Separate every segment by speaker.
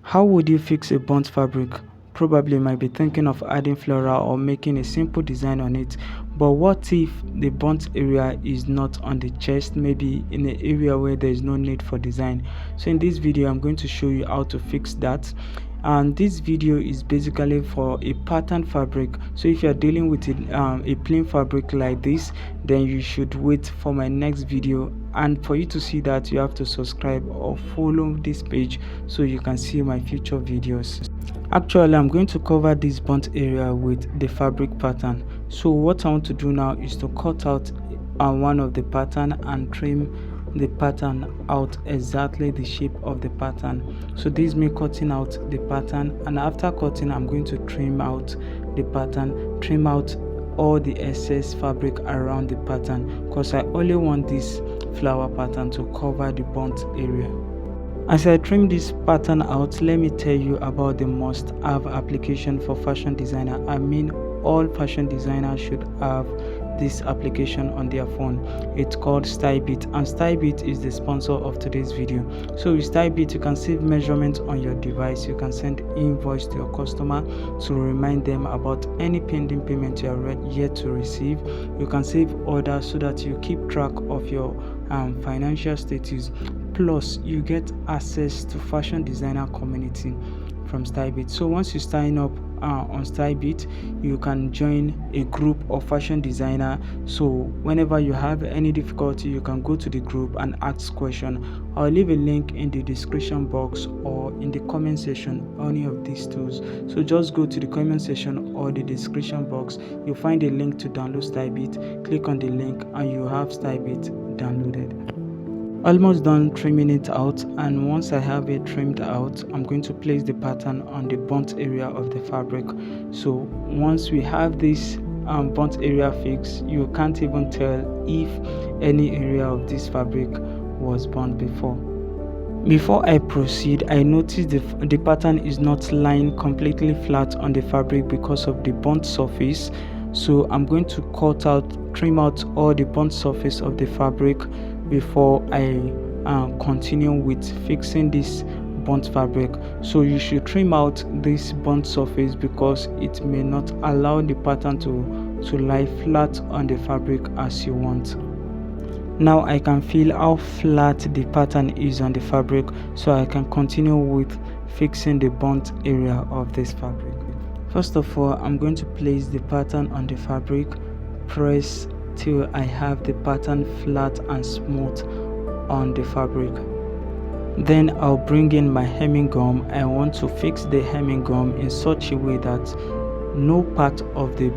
Speaker 1: How would you fix a burnt fabric? Probably you might be thinking of adding floral or making a simple design on it, but what if the burnt area is not on the chest, maybe in an area where there is no need for design? So in this video I'm going to show you how to fix that, and this video is basically for a pattern fabric. So if you are dealing with a plain fabric like this, then you should wait for my next video, and for you to see that you have to subscribe or follow this page so you can see my future videos. Actually, I'm going to cover this burnt area with the fabric pattern. So what I want to do now is to cut out one of the pattern and trim the pattern out exactly the shape of the pattern. So this is me cutting out the pattern, and after cutting I'm going to trim out the pattern, trim out all the excess fabric around the pattern, because I only want this flower pattern to cover the burnt area. As I trim this pattern out, let me tell you about the must-have application for fashion designer. I mean, all fashion designers should have this application on their phone. It's called StyleBit, and StyleBit is the sponsor of today's video. So with StyleBit, you can save measurements on your device. You can send invoice to your customer to remind them about any pending payment you are yet to receive. You can save orders so that you keep track of your financial status. Plus, you get access to fashion designer community from StyleBit. So once you sign up on StyleBit, you can join a group of fashion designer. So whenever you have any difficulty, you can go to the group and ask question. I'll leave a link in the description box or in the comment section, any of these tools. So just go to the comment section or the description box. You'll find a link to download StyleBit. Click on the link and you have StyleBit downloaded. Almost done trimming it out, and once I have it trimmed out, I'm going to place the pattern on the burnt area of the fabric. So once we have this burnt area fixed, you can't even tell if any area of this fabric was burnt before. Before I proceed, I noticed the pattern is not lying completely flat on the fabric because of the burnt surface. So I'm going to trim out all the burnt surface of the fabric before I continue with fixing this burnt fabric. So you should trim out this burnt surface because it may not allow the pattern to lie flat on the fabric as you want. Now I can feel how flat the pattern is on the fabric, so I can continue with fixing the burnt area of this fabric. First of all, I'm going to place the pattern on the fabric, press till I have the pattern flat and smooth on the fabric. Then I'll bring in my hemming gum. I want to fix the hemming gum in such a way that no part of the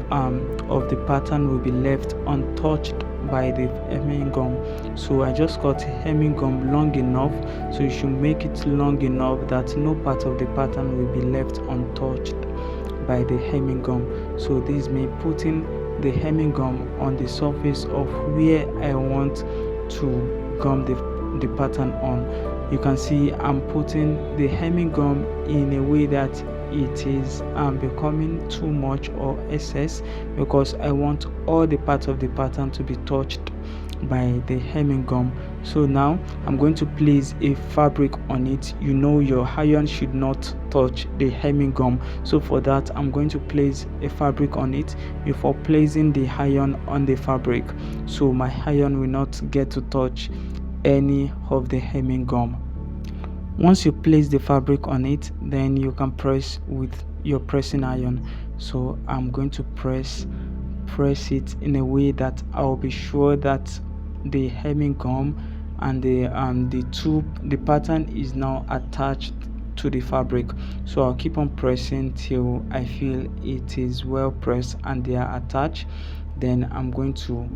Speaker 1: pattern will be left untouched by the hemming gum. So I just got hemming gum long enough, so you should make it long enough that no part of the pattern will be left untouched by the hemming gum. So this is me putting the hemming gum on the surface of where I want to gum the pattern on. You can see I'm putting the hemming gum in a way that it is becoming too much or excess, because I want all the parts of the pattern to be touched by the hemming gum. So now I'm going to place a fabric on it. You know your iron should not touch the hemming gum, so for that I'm going to place a fabric on it before placing the iron on the fabric, so my iron will not get to touch any of the hemming gum. Once you place the fabric on it, then you can press with your pressing iron. So I'm going to press it in a way that I'll be sure that the hemming gum and the pattern is now attached to the fabric. So I'll keep on pressing till I feel it is well pressed and they are attached. Then I'm going to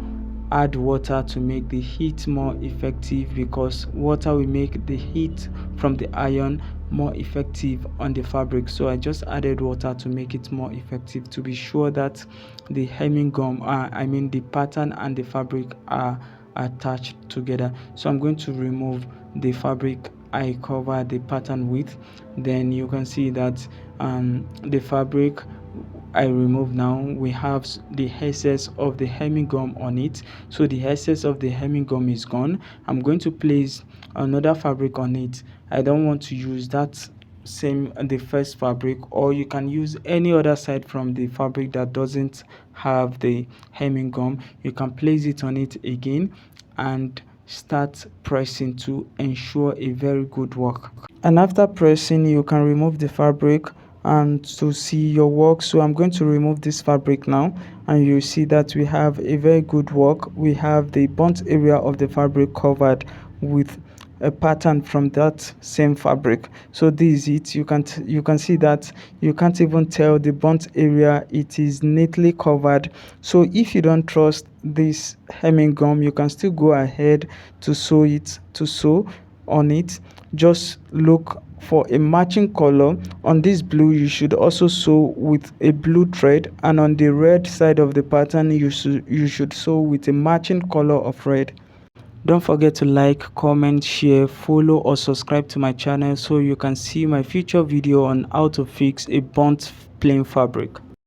Speaker 1: add water to make the heat more effective, because water will make the heat from the iron more effective on the fabric. So I just added water to make it more effective, to be sure that the hemming gum the pattern and the fabric are attached together. So I'm going to remove the fabric I cover the pattern with. Then you can see that the fabric I remove now, we have the excess of the hemming gum on it. So the excess of the hemming gum is gone. I'm going to place another fabric on it. I don't want to use that same the first fabric, or you can use any other side from the fabric that doesn't have the hemming gum. You can place it on it again and start pressing to ensure a very good work. And after pressing, you can remove the fabric and to see your work. So I'm going to remove this fabric now, and you see that we have a very good work. We have the burnt area of the fabric covered with a pattern from that same fabric. So this is it. You can see that you can't even tell the burnt area, it is neatly covered. So if you don't trust this hemming gum, you can still go ahead to sew on it. Just look for a matching color. On this blue, you should also sew with a blue thread, and on the red side of the pattern, you should sew with a matching color of red. Don't forget to like, comment, share, follow or subscribe to my channel so you can see my future video on how to fix a burnt plain fabric.